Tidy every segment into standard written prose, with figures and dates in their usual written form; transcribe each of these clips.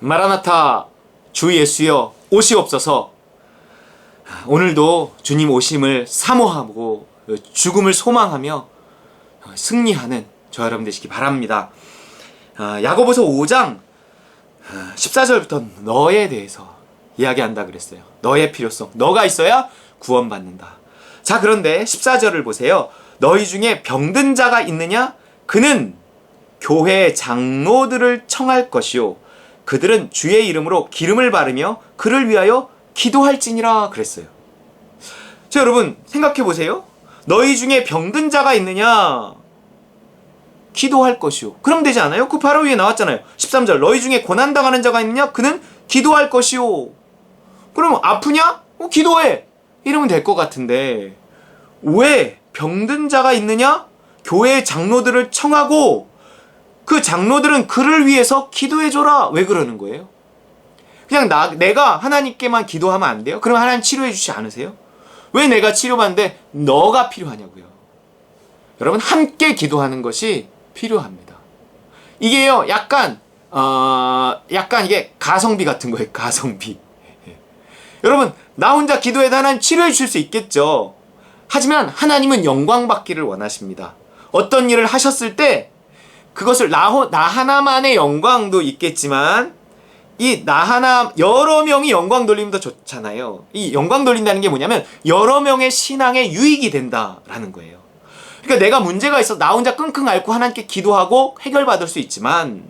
마라나타 주 예수여 오시옵소서. 오늘도 주님 오심을 사모하고 죽음을 소망하며 승리하는 저 여러분 되시기 바랍니다. 야고보서 5장 14절부터 너에 대해서 이야기한다 그랬어요. 너의 필요성, 너가 있어야 구원받는다. 자, 그런데 14절을 보세요. 너희 중에 병든 자가 있느냐? 그는 교회 장로들을 청할 것이요 그들은 주의 이름으로 기름을 바르며 그를 위하여 기도할지니라 그랬어요. 자, 여러분 생각해 보세요. 너희 중에 병든 자가 있느냐? 기도할 것이요. 그럼 되지 않아요? 그 바로 위에 나왔잖아요. 13절 너희 중에 고난당하는 자가 있느냐? 그는 기도할 것이요. 그럼 아프냐? 기도해. 이러면 될 것 같은데 왜 병든 자가 있느냐? 교회 장로들을 청하고 그 장로들은 그를 위해서 기도해줘라. 왜 그러는 거예요? 그냥 내가 하나님께만 기도하면 안 돼요? 그럼 하나님 치료해 주지 않으세요? 왜 내가 치료받는데 너가 필요하냐고요. 여러분 함께 기도하는 것이 필요합니다. 이게요 약간 이게 가성비 같은 거예요. 가성비. 여러분 나 혼자 기도해도 하나님 치료해 주실 수 있겠죠. 하지만 하나님은 영광 받기를 원하십니다. 어떤 일을 하셨을 때 그것을 나 하나만의 영광도 있겠지만 이 나 하나 여러 명이 영광 돌리면 더 좋잖아요. 이 영광 돌린다는 게 뭐냐면 여러 명의 신앙에 유익이 된다라는 거예요. 그러니까 내가 문제가 있어 나 혼자 끙끙 앓고 하나님께 기도하고 해결받을 수 있지만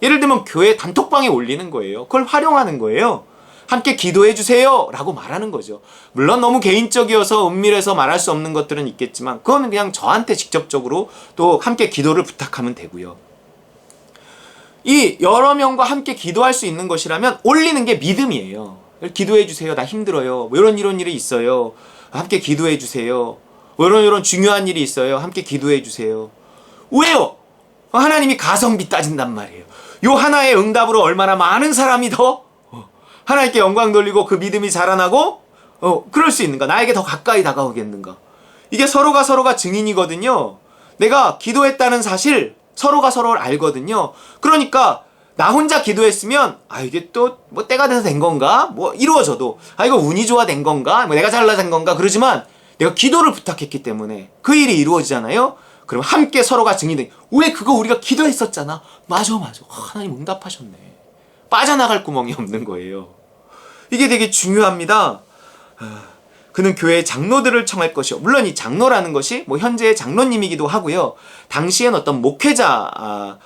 예를 들면 교회 단톡방에 올리는 거예요. 그걸 활용하는 거예요. 함께 기도해 주세요 라고 말하는 거죠. 물론 너무 개인적이어서 은밀해서 말할 수 없는 것들은 있겠지만 그거는 그냥 저한테 직접적으로 또 함께 기도를 부탁하면 되고요. 이 여러 명과 함께 기도할 수 있는 것이라면 올리는 게 믿음이에요. 기도해 주세요. 나 힘들어요. 뭐 이런 일이 있어요. 함께 기도해 주세요. 뭐 이런 중요한 일이 있어요. 함께 기도해 주세요. 왜요? 하나님이 가성비 따진단 말이에요. 요 하나의 응답으로 얼마나 많은 사람이 더 하나님께 영광 돌리고 그 믿음이 자라나고 그럴 수 있는가? 나에게 더 가까이 다가오겠는가? 이게 서로가 증인이거든요. 내가 기도했다는 사실 서로가 서로를 알거든요. 그러니까 나 혼자 기도했으면 이게 또 뭐 때가 돼서 된 건가? 뭐 이루어져도 이거 운이 좋아 된 건가? 뭐 내가 잘나 된 건가? 그러지만 내가 기도를 부탁했기 때문에 그 일이 이루어지잖아요. 그럼 함께 서로가 증인돼. 왜 그거 우리가 기도했었잖아. 맞아. 하나님 응답하셨네. 빠져나갈 구멍이 없는 거예요. 이게 되게 중요합니다. 그는 교회의 장로들을 청할 것이요. 물론 이 장로라는 것이 뭐 현재의 장로님이기도 하고요. 당시엔 어떤 목회자와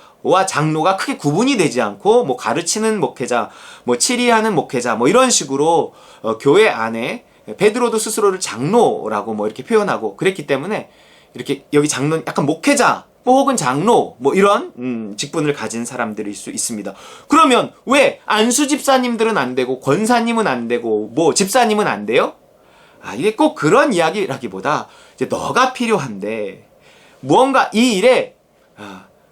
장로가 크게 구분이 되지 않고 뭐 가르치는 목회자, 뭐 치리하는 목회자 뭐 이런 식으로 교회 안에 베드로도 스스로를 장로라고 뭐 이렇게 표현하고 그랬기 때문에 이렇게 여기 장로 약간 목회자 뭐 혹은 장로 뭐 이런 직분을 가진 사람들일 수 있습니다. 그러면 왜 안수 집사님들은 안 되고 권사님은 안 되고 뭐 집사님은 안 돼요? 이게 꼭 그런 이야기라기보다 이제 너가 필요한데 무언가 이 일에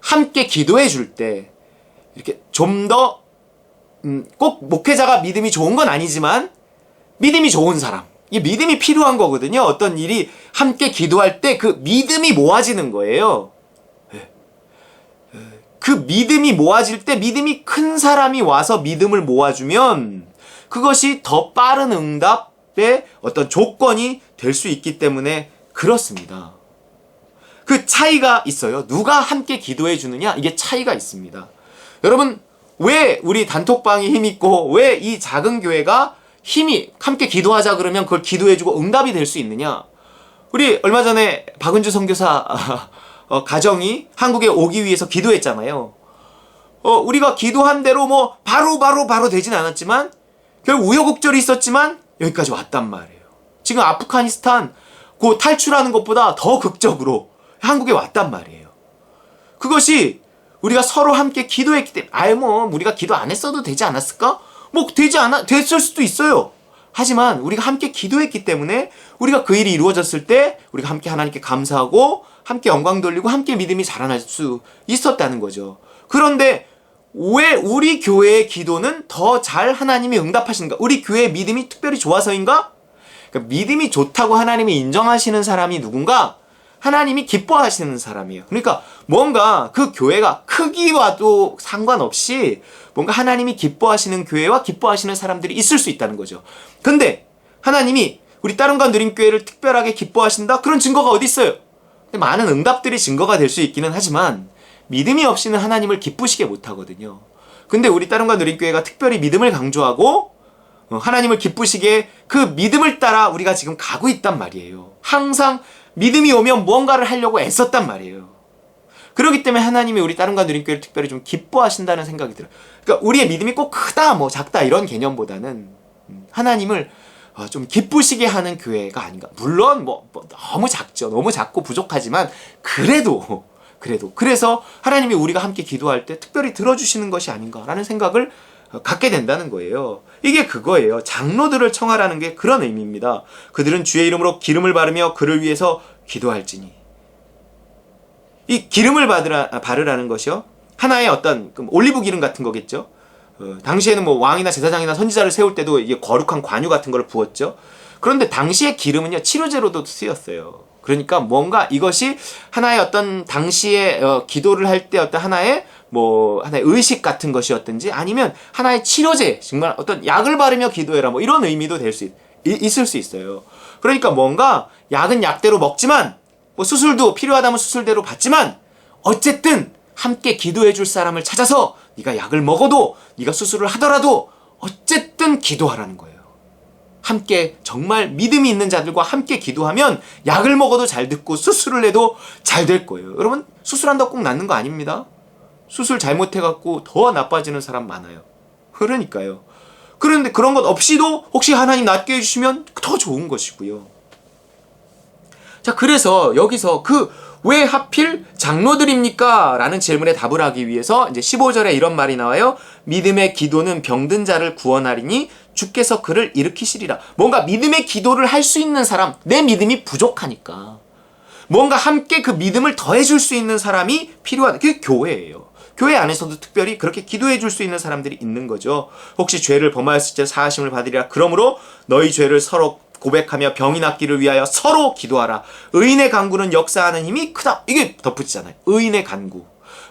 함께 기도해 줄 때 이렇게 좀 더 꼭 목회자가 믿음이 좋은 건 아니지만 믿음이 좋은 사람, 이게 믿음이 필요한 거거든요. 어떤 일이 함께 기도할 때 그 믿음이 모아지는 거예요. 그 믿음이 모아질 때 믿음이 큰 사람이 와서 믿음을 모아주면 그것이 더 빠른 응답의 어떤 조건이 될 수 있기 때문에 그렇습니다. 그 차이가 있어요. 누가 함께 기도해 주느냐, 이게 차이가 있습니다. 여러분 왜 우리 단톡방이 힘있고 왜 이 작은 교회가 힘이 함께 기도하자 그러면 그걸 기도해주고 응답이 될 수 있느냐. 우리 얼마 전에 박은주 선교사 가정이 한국에 오기 위해서 기도했잖아요. 우리가 기도한 대로 뭐 바로 되진 않았지만 결국 우여곡절이 있었지만 여기까지 왔단 말이에요. 지금 아프가니스탄 그 탈출하는 것보다 더 극적으로 한국에 왔단 말이에요. 그것이 우리가 서로 함께 기도했기 때문에 뭐 우리가 기도 안 했어도 되지 않았을까? 뭐 됐을 수도 있어요. 하지만 우리가 함께 기도했기 때문에 우리가 그 일이 이루어졌을 때 우리가 함께 하나님께 감사하고 함께 영광 돌리고 함께 믿음이 자라날 수 있었다는 거죠. 그런데 왜 우리 교회의 기도는 더 잘 하나님이 응답하시는가? 우리 교회의 믿음이 특별히 좋아서인가? 그러니까 믿음이 좋다고 하나님이 인정하시는 사람이 누군가? 하나님이 기뻐하시는 사람이에요. 그러니까 뭔가 그 교회가 크기와도 상관없이 뭔가 하나님이 기뻐하시는 교회와 기뻐하시는 사람들이 있을 수 있다는 거죠. 근데 하나님이 우리 따릉과 누림교회를 특별하게 기뻐하신다? 그런 증거가 어디 있어요? 많은 응답들이 증거가 될 수 있기는 하지만 믿음이 없이는 하나님을 기쁘시게 못하거든요. 근데 우리 따릉과 누림교회가 특별히 믿음을 강조하고 하나님을 기쁘시게 그 믿음을 따라 우리가 지금 가고 있단 말이에요. 항상 믿음이 오면 무언가를 하려고 애썼단 말이에요. 그렇기 때문에 하나님이 우리 따릉과 누림교회를 특별히 좀 기뻐하신다는 생각이 들어요. 그러니까 우리의 믿음이 꼭 크다, 뭐 작다 이런 개념보다는 하나님을 좀 기쁘시게 하는 교회가 아닌가. 물론 뭐 너무 작죠. 너무 작고 부족하지만 그래서 하나님이 우리가 함께 기도할 때 특별히 들어주시는 것이 아닌가라는 생각을 갖게 된다는 거예요. 이게 그거예요. 장로들을 청하라는 게 그런 의미입니다. 그들은 주의 이름으로 기름을 바르며 그를 위해서 기도할지니. 이 기름을 바르라는 것이요, 하나의 어떤 올리브 기름 같은 거겠죠. 당시에는 뭐 왕이나 제사장이나 선지자를 세울 때도 이게 거룩한 관유 같은 걸 부었죠. 그런데 당시의 기름은요, 치료제로도 쓰였어요. 그러니까 뭔가 이것이 하나의 어떤 당시에 기도를 할 때 어떤 하나의 의식 같은 것이었든지, 아니면 하나의 치료제, 정말 어떤 약을 바르며 기도해라, 뭐 이런 의미도 있을 수 있어요. 그러니까 뭔가 약은 약대로 먹지만, 뭐 수술도 필요하다면 수술대로 받지만, 어쨌든 함께 기도해 줄 사람을 찾아서 네가 약을 먹어도, 네가 수술을 하더라도 어쨌든 기도하라는 거예요. 함께 정말 믿음이 있는 자들과 함께 기도하면 약을 먹어도 잘 듣고 수술을 해도 잘 될 거예요. 여러분, 수술한다고 꼭 낫는 거 아닙니다. 수술 잘못해갖고 더 나빠지는 사람 많아요. 그러니까요. 그런데 그런 것 없이도 혹시 하나님 낫게 해주시면 더 좋은 것이고요. 자, 그래서 여기서 왜 하필 장로들입니까? 라는 질문에 답을 하기 위해서 이제 15절에 이런 말이 나와요. 믿음의 기도는 병든 자를 구원하리니 주께서 그를 일으키시리라. 뭔가 믿음의 기도를 할 수 있는 사람, 내 믿음이 부족하니까 뭔가 함께 그 믿음을 더해줄 수 있는 사람이 필요하다. 그게 교회예요. 교회 안에서도 특별히 그렇게 기도해 줄 수 있는 사람들이 있는 거죠. 혹시 죄를 범하였을 때 사하심을 받으리라. 그러므로 너희 죄를 서로 고백하며 병이 낫기를 위하여 서로 기도하라. 의인의 간구는 역사하는 힘이 크다. 이게 덧붙이잖아요. 의인의 간구.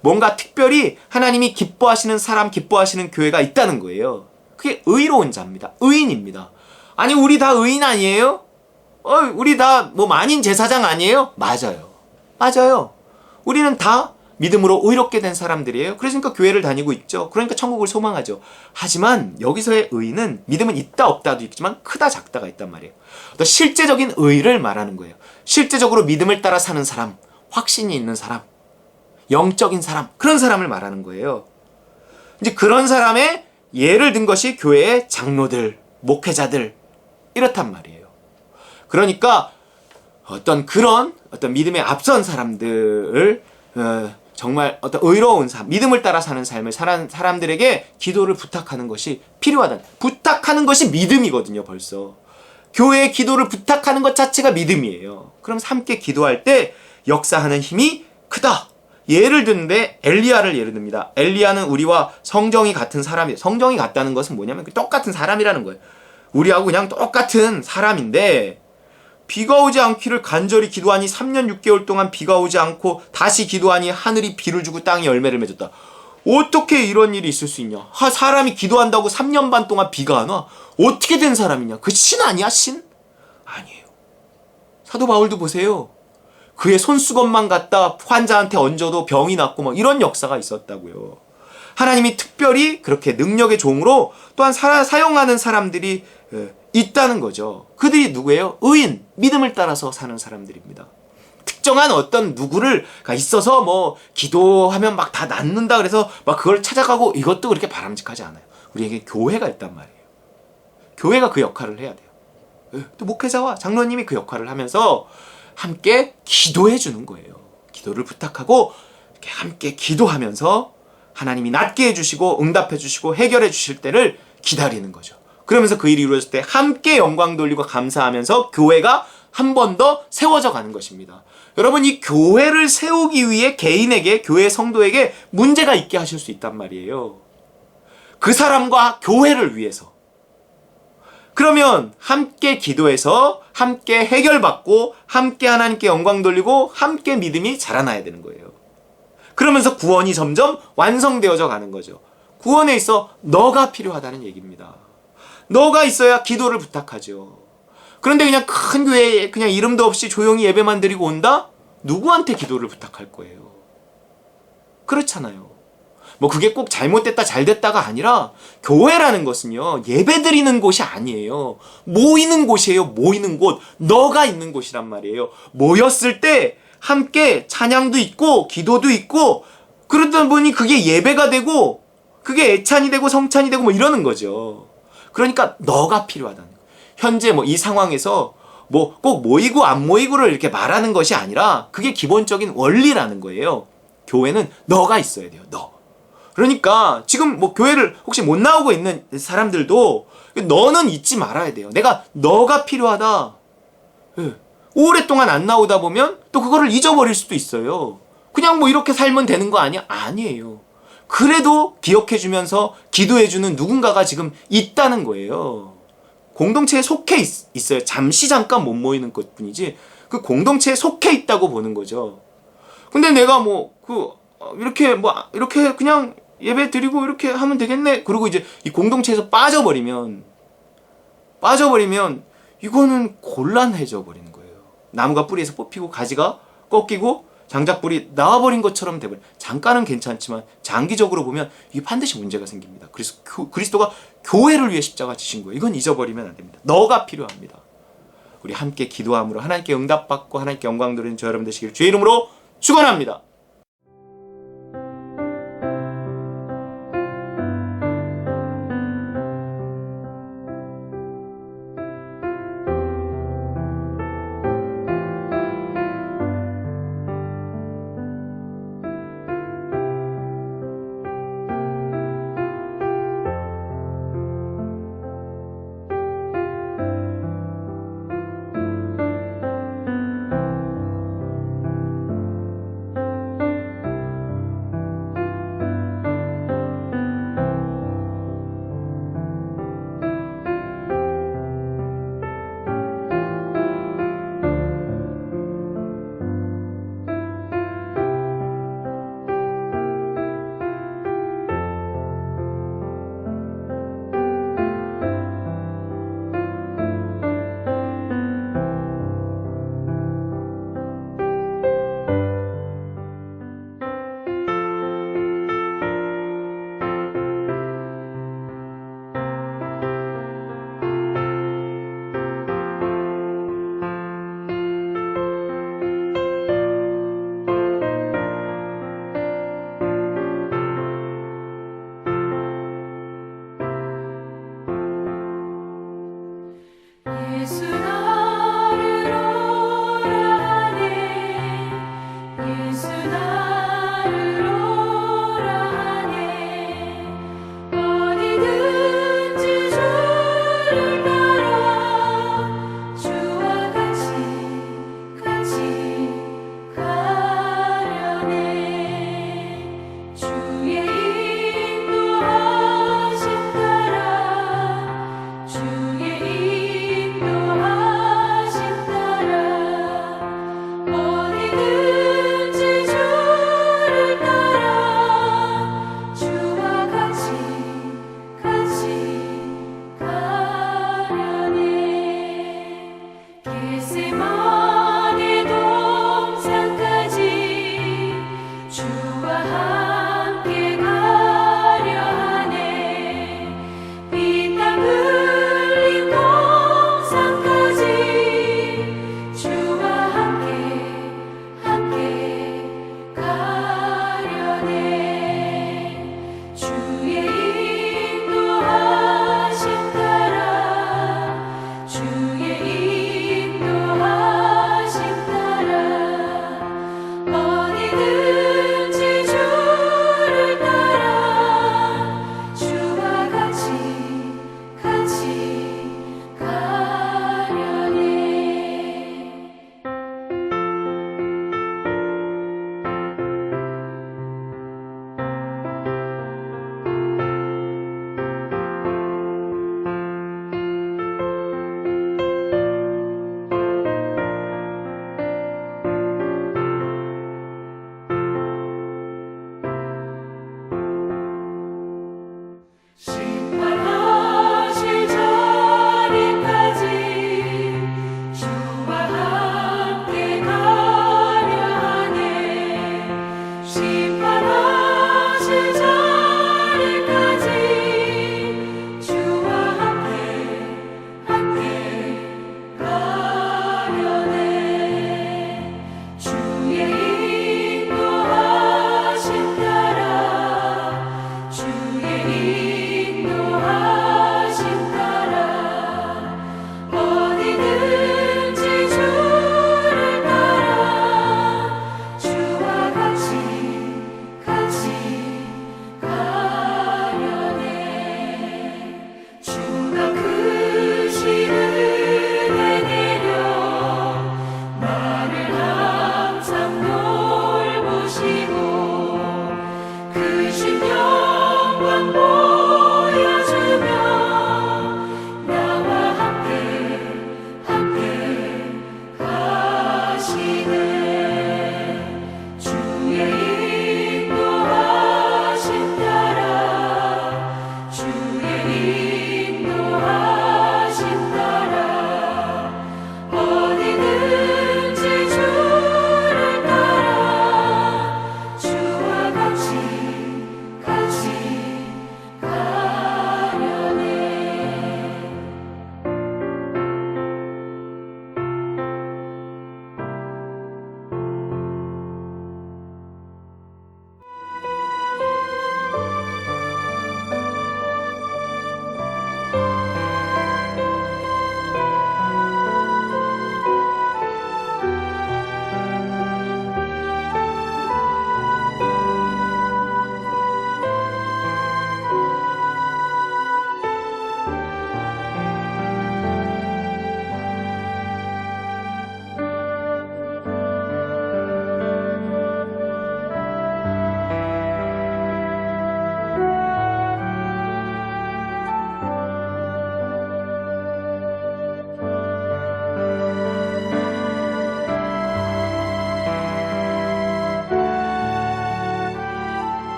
뭔가 특별히 하나님이 기뻐하시는 사람, 기뻐하시는 교회가 있다는 거예요. 그게 의로운 자입니다. 의인입니다. 아니, 우리 다 의인 아니에요? 우리 다 만인 제사장 아니에요? 맞아요. 우리는 다 믿음으로 의롭게 된 사람들이에요. 그러니까 교회를 다니고 있죠. 그러니까 천국을 소망하죠. 하지만 여기서의 의는 믿음은 있다 없다도 있지만 크다 작다가 있단 말이에요. 또 실제적인 의를 말하는 거예요. 실제적으로 믿음을 따라 사는 사람, 확신이 있는 사람, 영적인 사람, 그런 사람을 말하는 거예요. 이제 그런 사람의 예를 든 것이 교회의 장로들, 목회자들, 이렇단 말이에요. 그러니까 어떤 믿음에 앞선 사람들을 정말 어떤 의로운 삶, 믿음을 따라 사는 삶을 사는 사람들에게 기도를 부탁하는 것이 필요하다. 부탁하는 것이 믿음이거든요, 벌써. 교회의 기도를 부탁하는 것 자체가 믿음이에요. 그럼 함께 기도할 때 역사하는 힘이 크다. 예를 드는데 엘리야를 예를 듭니다. 엘리야는 우리와 성정이 같은 사람이에요. 성정이 같다는 것은 뭐냐면 똑같은 사람이라는 거예요. 우리하고 그냥 똑같은 사람인데, 비가 오지 않기를 간절히 기도하니 3년 6개월 동안 비가 오지 않고 다시 기도하니 하늘이 비를 주고 땅이 열매를 맺었다. 어떻게 이런 일이 있을 수 있냐? 사람이 기도한다고 3년 반 동안 비가 안 와? 어떻게 된 사람이냐? 그 신 아니야, 신? 아니에요. 사도 바울도 보세요. 그의 손수건만 갖다 환자한테 얹어도 병이 낫고 이런 역사가 있었다고요. 하나님이 특별히 그렇게 능력의 종으로 또한 사용하는 사람들이 있다는 거죠. 그들이 누구예요? 의인, 믿음을 따라서 사는 사람들입니다. 특정한 어떤 누구가 있어서 기도하면 다 낫는다 그래서 그걸 찾아가고, 이것도 그렇게 바람직하지 않아요. 우리에게 교회가 있단 말이에요. 교회가 그 역할을 해야 돼요. 또 목회자와 장로님이 그 역할을 하면서 함께 기도해 주는 거예요. 기도를 부탁하고 이렇게 함께 기도하면서 하나님이 낫게 해주시고 응답해 주시고 해결해 주실 때를 기다리는 거죠. 그러면서 그 일이 이루어질 때 함께 영광 돌리고 감사하면서 교회가 한 번 더 세워져 가는 것입니다. 여러분, 이 교회를 세우기 위해 개인에게, 교회 성도에게 문제가 있게 하실 수 있단 말이에요. 그 사람과 교회를 위해서. 그러면 함께 기도해서 함께 해결받고 함께 하나님께 영광 돌리고 함께 믿음이 자라나야 되는 거예요. 그러면서 구원이 점점 완성되어져 가는 거죠. 구원에 있어 너가 필요하다는 얘기입니다. 너가 있어야 기도를 부탁하죠. 그런데 그냥 큰 교회에 그냥 이름도 없이 조용히 예배만 드리고 온다? 누구한테 기도를 부탁할 거예요? 그렇잖아요. 뭐 그게 꼭 잘못됐다 잘됐다가 아니라 교회라는 것은요 예배 드리는 곳이 아니에요. 모이는 곳이에요. 모이는 곳. 너가 있는 곳이란 말이에요. 모였을 때 함께 찬양도 있고 기도도 있고 그러다 보니 그게 예배가 되고 그게 애찬이 되고 성찬이 되고 뭐 이러는 거죠. 그러니까 너가 필요하다는 거예요. 현재 뭐 이 상황에서 뭐 꼭 모이고 안 모이고를 이렇게 말하는 것이 아니라 그게 기본적인 원리라는 거예요. 교회는 너가 있어야 돼요. 너. 그러니까 지금 뭐 교회를 혹시 못 나오고 있는 사람들도 너는 잊지 말아야 돼요. 너가 필요하다. 예. 오랫동안 안 나오다 보면 또 그거를 잊어버릴 수도 있어요. 그냥 뭐 이렇게 살면 되는 거 아니야? 아니에요. 그래도 기억해주면서 기도해주는 누군가가 지금 있다는 거예요. 공동체에 속해 있어요. 잠깐 못 모이는 것 뿐이지 그 공동체에 속해 있다고 보는 거죠. 근데 내가 이렇게 그냥 예배 드리고 이렇게 하면 되겠네. 그리고 이제 이 공동체에서 빠져버리면 이거는 곤란해져 버리는 거예요. 나무가 뿌리에서 뽑히고 가지가 꺾이고 장작불이 나와버린 것처럼 돼버려. 잠깐은 괜찮지만 장기적으로 보면 이게 반드시 문제가 생깁니다. 그래서 그리스도가 교회를 위해 십자가 지신 거예요. 이건 잊어버리면 안 됩니다. 너가 필요합니다. 우리 함께 기도함으로 하나님께 응답받고 하나님께 영광 돌리는 저 여러분 되시길 주의 이름으로 축원합니다.